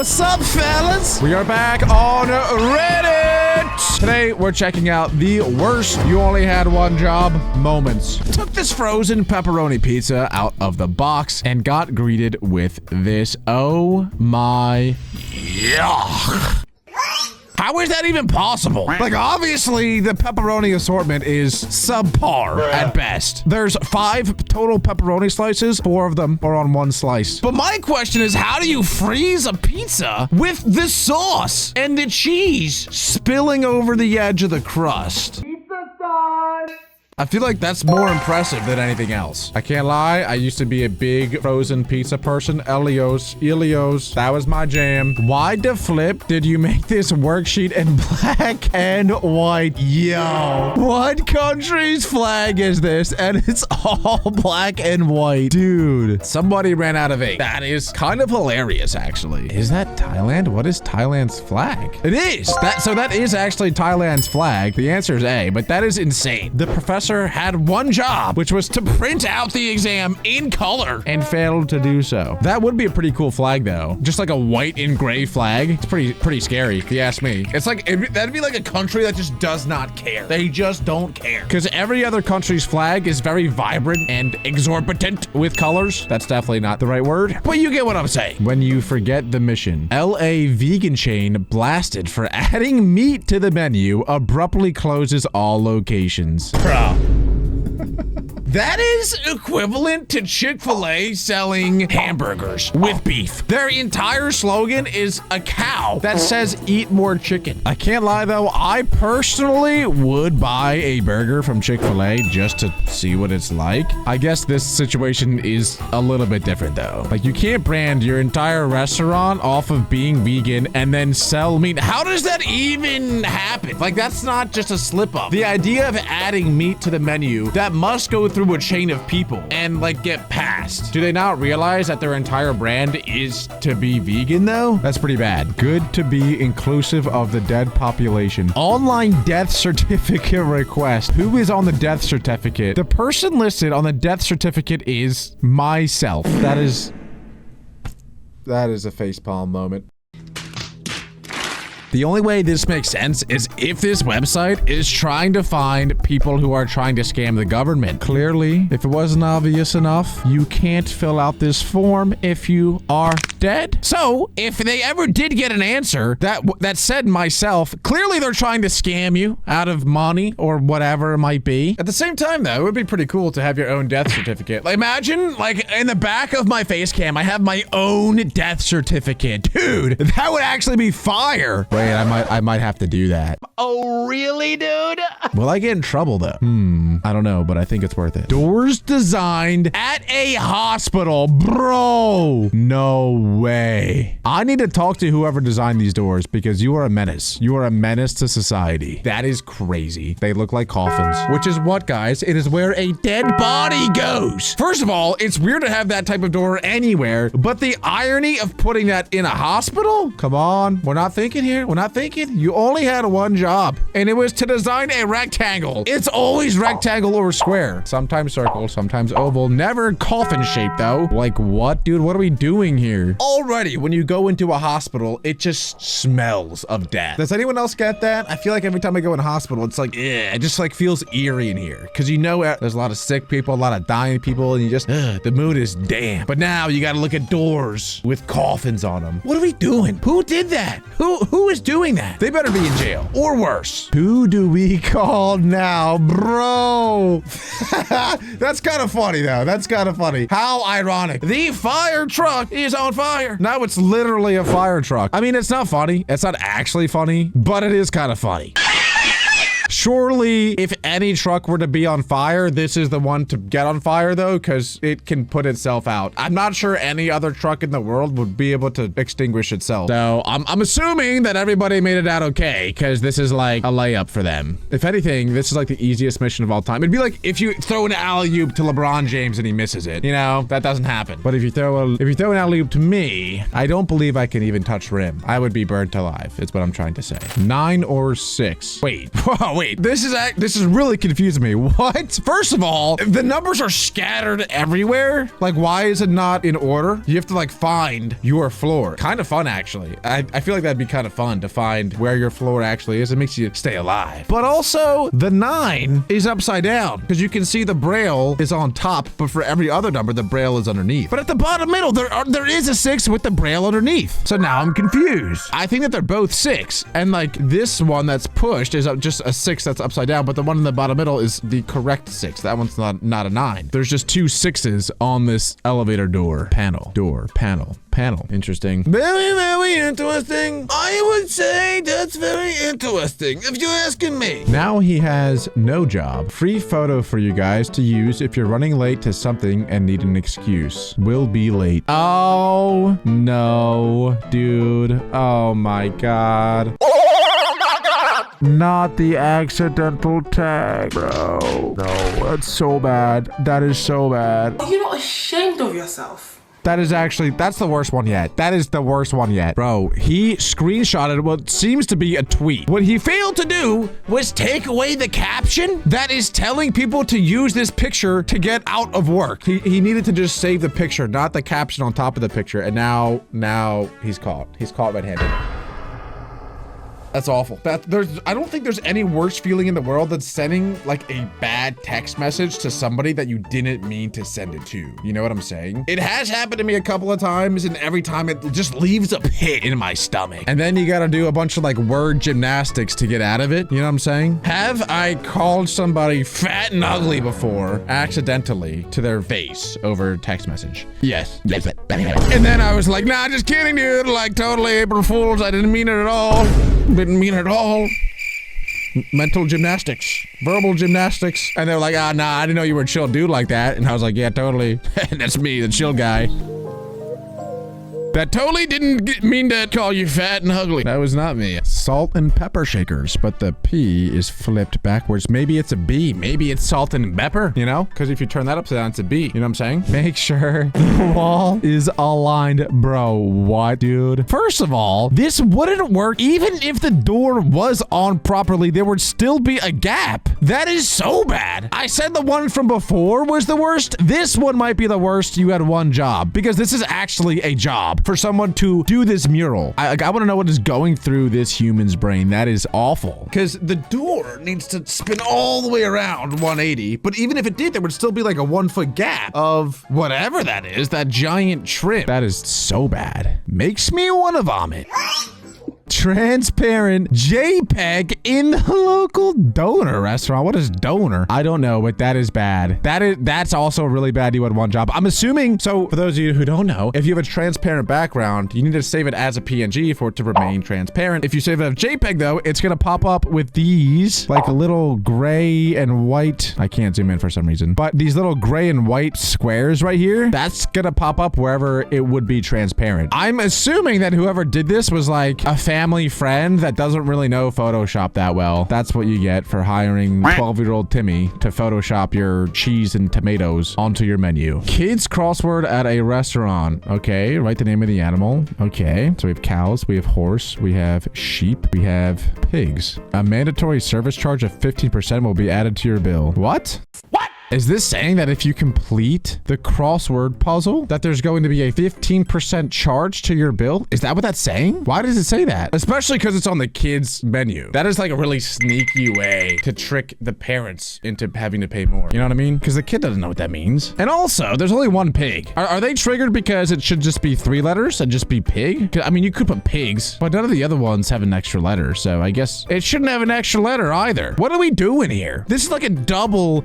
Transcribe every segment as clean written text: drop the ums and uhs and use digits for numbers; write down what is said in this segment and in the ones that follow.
What's up, fellas? We are back on Reddit. Today, we're checking out the worst you only had one job moments. Took this frozen pepperoni pizza out of the box and got greeted with this. Oh my. Yeah. How is that even possible? Like, obviously, the pepperoni assortment is subpar at best. There's 5 total pepperoni slices. 4 of them are on one slice. But my question is, how do you freeze a pizza with the sauce and the cheese spilling over the edge of the crust? Pizza time! I feel like that's more impressive than anything else. I can't lie, I used to be a big frozen pizza person. Ilios, that was my jam. Why the flip did you make this worksheet in black and white? Yo, what country's flag is this? And it's all black and white. Dude, somebody ran out of ink. That is kind of hilarious, actually. Is that Thailand? What is Thailand's flag? It is. So that is actually Thailand's flag. The answer is A, but that is insane. The professor had one job, which was to print out the exam in color and failed to do so. That would be a pretty cool flag, though. Just like a white and gray flag. It's pretty scary, if you ask me. It's like, that'd be like a country that just does not care. They just don't care. Because every other country's flag is very vibrant and exorbitant with colors. That's definitely not the right word, but you get what I'm saying. When you forget the mission, LA vegan chain blasted for adding meat to the menu abruptly closes all locations. Bro. That is equivalent to Chick-fil-A selling hamburgers with beef. Their entire slogan is a cow that says eat more chicken. I can't lie though, I personally would buy a burger from Chick-fil-A just to see what it's like. I guess this situation is a little bit different though. Like, you can't brand your entire restaurant off of being vegan and then sell meat. How does that even happen? Like, that's not just a slip up. The idea of adding meat to the menu, that must go through a chain of people and like get passed. Do they not realize that their entire brand is to be vegan though? That's pretty bad. Good to be inclusive of the dead population. Online death certificate request. Who is on the death certificate? The person listed on the death certificate is myself. That is a facepalm moment. The only way this makes sense is if this website is trying to find people who are trying to scam the government. Clearly, if it wasn't obvious enough, you can't fill out this form if you are dead. So, if they ever did get an answer that said myself, clearly they're trying to scam you out of money or whatever it might be. At the same time, though, it would be pretty cool to have your own death certificate. Like, imagine, like, in the back of my face cam, I have my own death certificate. Dude, that would actually be fire. Wait, I might have to do that. Oh, really, dude? Will I get in trouble, though? I don't know, but I think it's worth it. Doors designed at a hospital. Bro, no way. I need to talk to whoever designed these doors because you are a menace. You are a menace to society. That is crazy. They look like coffins, which is what, guys? It is where a dead body goes. First of all, it's weird to have that type of door anywhere, but the irony of putting that in a hospital? Come on, we're not thinking here. We're not thinking. You only had one job, and it was to design a rectangle. It's always rectangle or square. Sometimes circle, sometimes oval, never coffin shape though. Like, what, dude? What are we doing here? Already, when you go into a hospital, it just smells of death. Does anyone else get that? I feel like every time I go in a hospital, it's like, it just like feels eerie in here. Cause you know, there's a lot of sick people, a lot of dying people, and you just, the mood is damp. But now you gotta look at doors with coffins on them. What are we doing? Who did that? Who is doing that? They better be in jail or worse. Who do we call now, bro? That's kind of funny though. That's kind of funny. How ironic. The fire truck is on fire. Now it's literally a fire truck. I mean, it's not funny. It's not actually funny, but it is kind of funny. Surely, if any truck were to be on fire, this is the one to get on fire, though, because it can put itself out. I'm not sure any other truck in the world would be able to extinguish itself. So, I'm assuming that everybody made it out okay, because this is like a layup for them. If anything, this is like the easiest mission of all time. It'd be like if you throw an alley-oop to LeBron James and he misses it. You know, that doesn't happen. But if you throw an alley-oop to me, I don't believe I can even touch rim. I would be burnt alive, is what I'm trying to say. 9 or 6. Wait, whoa, wait. This is really confusing me. What? First of all, the numbers are scattered everywhere. Like, why is it not in order? You have to like find your floor. Kind of fun, actually. I feel like that'd be kind of fun to find where your floor actually is. It makes you stay alive. But also, the 9 is upside down because you can see the braille is on top, but for every other number, the braille is underneath. But at the bottom middle, there is a 6 with the braille underneath. So now I'm confused. I think that they're both 6, and like this one that's pushed is just a 6 that's upside down, but the one in the bottom middle is the correct 6. That one's not a 9. There's just 2 6s on this elevator door. Panel. Interesting. Very, very interesting. I would say that's very interesting, if you're asking me. Now he has no job. Free photo for you guys to use if you're running late to something and need an excuse. Will be late. Oh, no, dude. Oh my God. Not the accidental tag, bro. No, that's so bad. That is so bad. Are you not ashamed of yourself? That's the worst one yet. That is the worst one yet. Bro, he screenshotted what seems to be a tweet. What he failed to do was take away the caption that is telling people to use this picture to get out of work. He needed to just save the picture, not the caption on top of the picture. And now he's caught. He's caught red-handed. That's awful. I don't think there's any worse feeling in the world than sending like a bad text message to somebody that you didn't mean to send it to. You know what I'm saying? It has happened to me a couple of times, and every time it just leaves a pit in my stomach. And then you gotta do a bunch of like word gymnastics to get out of it. You know what I'm saying? Have I called somebody fat and ugly before accidentally to their face over text message? Yes. And then I was like, nah, just kidding, dude. Like totally April Fools. I didn't mean it at all. Didn't mean it at all. Mental gymnastics, verbal gymnastics. And they're like, nah, I didn't know you were a chill dude like that. And I was like, yeah, totally. That's me, the chill guy. That totally didn't mean to call you fat and ugly. That was not me. Salt and pepper shakers, but the P is flipped backwards. Maybe it's a B. Maybe it's salt and pepper, you know? Because if you turn that upside down, it's a B. You know what I'm saying? Make sure the wall is aligned. Bro, what, dude? First of all, this wouldn't work. Even if the door was on properly, there would still be a gap. That is so bad. I said the one from before was the worst. This one might be the worst. You had one job, because this is actually a job for someone to do this mural. I want to know what is going through this human's brain. That is awful. Because the door needs to spin all the way around 180. But even if it did, there would still be like a 1 foot gap of whatever that is, that giant trim. That is so bad. Makes me want to vomit. Transparent JPEG in the local donor restaurant. What is donor? I don't know, but that is bad. That's also really bad. You had one job. I'm assuming, so for those of you who don't know, if you have a transparent background, you need to save it as a PNG for it to remain transparent. If you save it as JPEG though, it's gonna pop up with these like little gray and white. I can't zoom in for some reason, but these little gray and white squares right here, that's gonna pop up wherever it would be transparent. I'm assuming that whoever did this was like a family friend that doesn't really know Photoshop that well. That's what you get for hiring 12-year-old Timmy to Photoshop your cheese and tomatoes onto your menu. Kids crossword at a restaurant. Okay, write the name of the animal. Okay, so we have cows, we have horse, we have sheep, we have pigs. A mandatory service charge of 15% will be added to your bill. What? What? Is this saying that if you complete the crossword puzzle, that there's going to be a 15% charge to your bill? Is that what that's saying? Why does it say that? Especially because it's on the kids menu. That is like a really sneaky way to trick the parents into having to pay more. You know what I mean? Because the kid doesn't know what that means. And also, there's only one pig. Are they triggered because it should just be 3 letters and just be pig? I mean, you could put pigs, but none of the other ones have an extra letter. So I guess it shouldn't have an extra letter either. What are we doing here? This is like a double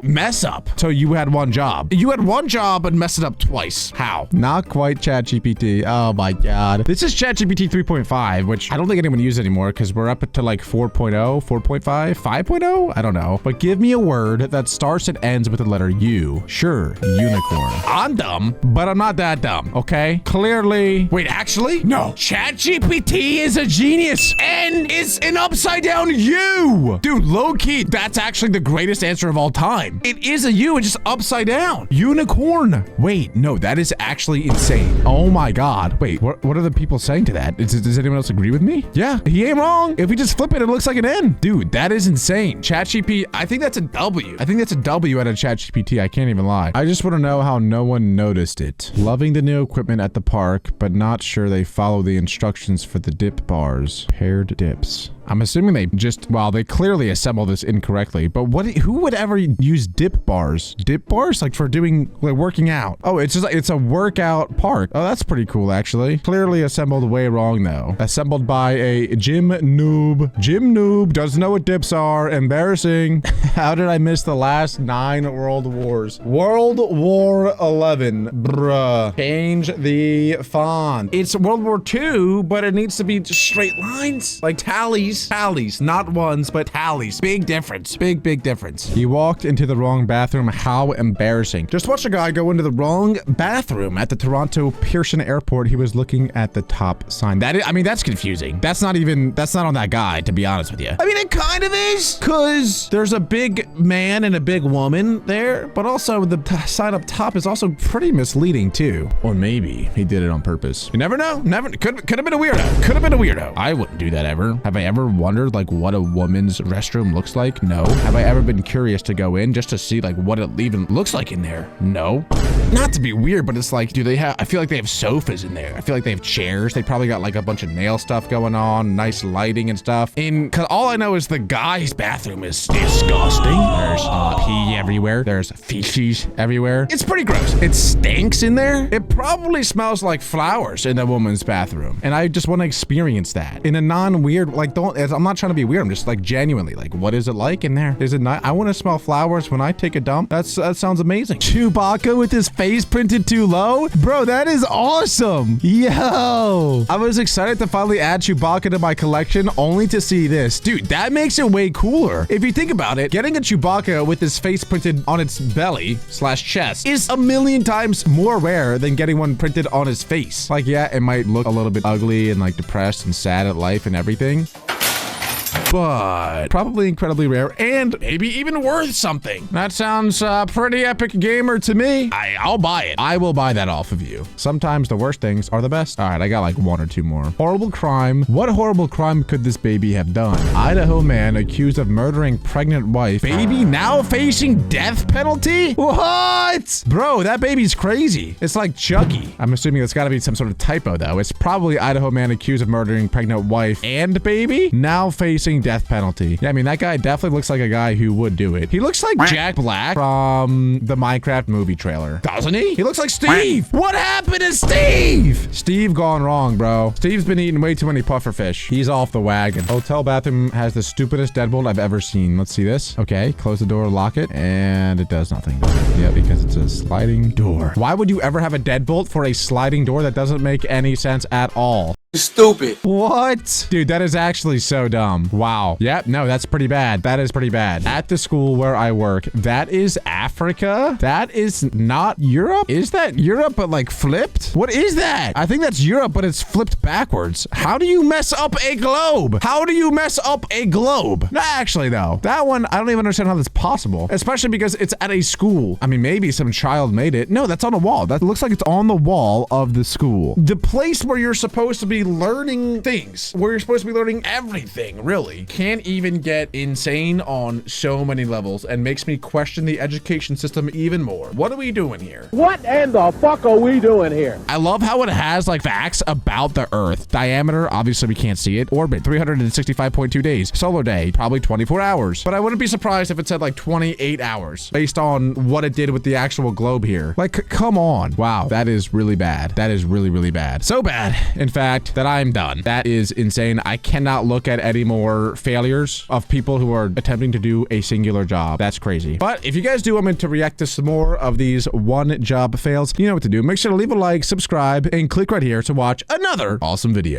mess up. So you had one job. You had one job and messed it up twice. How? Not quite ChatGPT. Oh my God. This is ChatGPT 3.5, which I don't think anyone uses anymore because we're up to like 4.0, 4.5, 5.0? I don't know. But give me a word that starts and ends with the letter U. Sure, unicorn. I'm dumb, but I'm not that dumb, okay? Clearly. Wait, actually? No. ChatGPT is a genius and it's an upside down U. Dude, low key, that's actually the greatest answer of all all time. It is a U, it's just upside down. Unicorn. Wait, no, that is actually insane. Oh my God. Wait, what are the people saying to that? Does anyone else agree with me? Yeah, he ain't wrong. If we just flip it, it looks like an N. Dude, that is insane. ChatGPT, I think that's a W. I think that's a W out of ChatGPT. I can't even lie. I just want to know how no one noticed it. Loving the new equipment at the park, but not sure they follow the instructions for the dip bars. Paired dips. I'm assuming they just, well, they clearly assembled this incorrectly, but who would ever use dip bars? Dip bars? Like for doing, like working out. Oh, it's just, it's a workout park. Oh, that's pretty cool, actually. Clearly assembled way wrong, though. Assembled by a gym noob. Gym noob doesn't know what dips are. Embarrassing. How did I miss the last 9 world wars? World War 11. Bruh. Change the font. It's World War II, but it needs to be just straight lines. Like tallies. Tallies, not ones, but tallies. Big difference. Big difference. He walked into the wrong bathroom. How embarrassing. Just watch a guy go into the wrong bathroom at the Toronto Pearson Airport. He was looking at the top sign. That is, I mean, that's confusing. That's not on that guy, to be honest with you. I mean, it kind of is, because there's a big man and a big woman there, but also the sign up top is also pretty misleading too. Or maybe he did it on purpose. You never know. Never. Could have been a weirdo. Could have been a weirdo. I wouldn't do that ever. Have I ever wondered like what a woman's restroom looks like? No. Have I ever been curious to go in just to see like what it even looks like in there? No. Not to be weird, but it's like, do they have, I feel like they have sofas in there. I feel like they have chairs. They probably got like a bunch of nail stuff going on, nice lighting and stuff. Cause all I know is the guy's bathroom is disgusting. There's pee everywhere. There's feces everywhere. It's pretty gross. It stinks in there. It probably smells like flowers in a woman's bathroom. And I just want to experience that in a non-weird, like I'm not trying to be weird. I'm just like genuinely like, what is it like in there? Is it not? I want to smell flowers when I take a dump. That sounds amazing. Chewbacca with his face printed too low? Bro, that is awesome. Yo. I was excited to finally add Chewbacca to my collection only to see this. Dude, that makes it way cooler. If you think about it, getting a Chewbacca with his face printed on its belly / chest is a million times more rare than getting one printed on his face. Like, yeah, it might look a little bit ugly and like depressed and sad at life and everything, but probably incredibly rare and maybe even worth something. That sounds pretty epic gamer to me. I'll buy it. I will buy that off of you. Sometimes the worst things are the best. All right, I got like 1 or 2 more. Horrible crime. What horrible crime could this baby have done? Idaho man accused of murdering pregnant wife. Baby now facing death penalty? What? Bro, that baby's crazy. It's like Chucky. I'm assuming it's gotta be some sort of typo though. It's probably Idaho man accused of murdering pregnant wife and baby now facing death penalty. Yeah, I mean, that guy definitely looks like a guy who would do it. He looks like Jack Black from the Minecraft movie trailer. Doesn't he? He looks like Steve. What happened to Steve? Steve gone wrong, bro. Steve's been eating way too many pufferfish. He's off the wagon. Hotel bathroom has the stupidest deadbolt I've ever seen. Let's see this. Okay, close the door, lock it, and it does nothing. Yeah, because it's a sliding door. Why would you ever have a deadbolt for a sliding door? That doesn't make any sense at all. Stupid. What? Dude, that is actually so dumb. Wow. Yep, no, that's pretty bad. That is pretty bad. At the school where I work, that is Africa? That is not Europe? Is that Europe but like flipped? What is that? I think that's Europe, but it's flipped backwards. How do you mess up a globe? How do you mess up a globe? No, actually though, that one, I don't even understand how that's possible, especially because it's at a school. I mean, maybe some child made it. No, that's on a wall. That looks like it's on the wall of the school. The place where you're supposed to be learning things, where you're supposed to be learning everything, really. Can't even get insane on so many levels and makes me question the education system even more. What are we doing here? What in the fuck are we doing here? I love how it has like facts about the Earth. Diameter, obviously we can't see it. Orbit, 365.2 days. Solar day, probably 24 hours. But I wouldn't be surprised if it said like 28 hours based on what it did with the actual globe here. Like, come on. Wow, that is really bad. That is really, really bad. So bad, in fact, that I'm done. That is insane. I cannot look at any more failures of people who are attempting to do a singular job. That's crazy. But if you guys do want me to react to some more of these one job fails, you know what to do. Make sure to leave a like, subscribe, and click right here to watch another awesome video.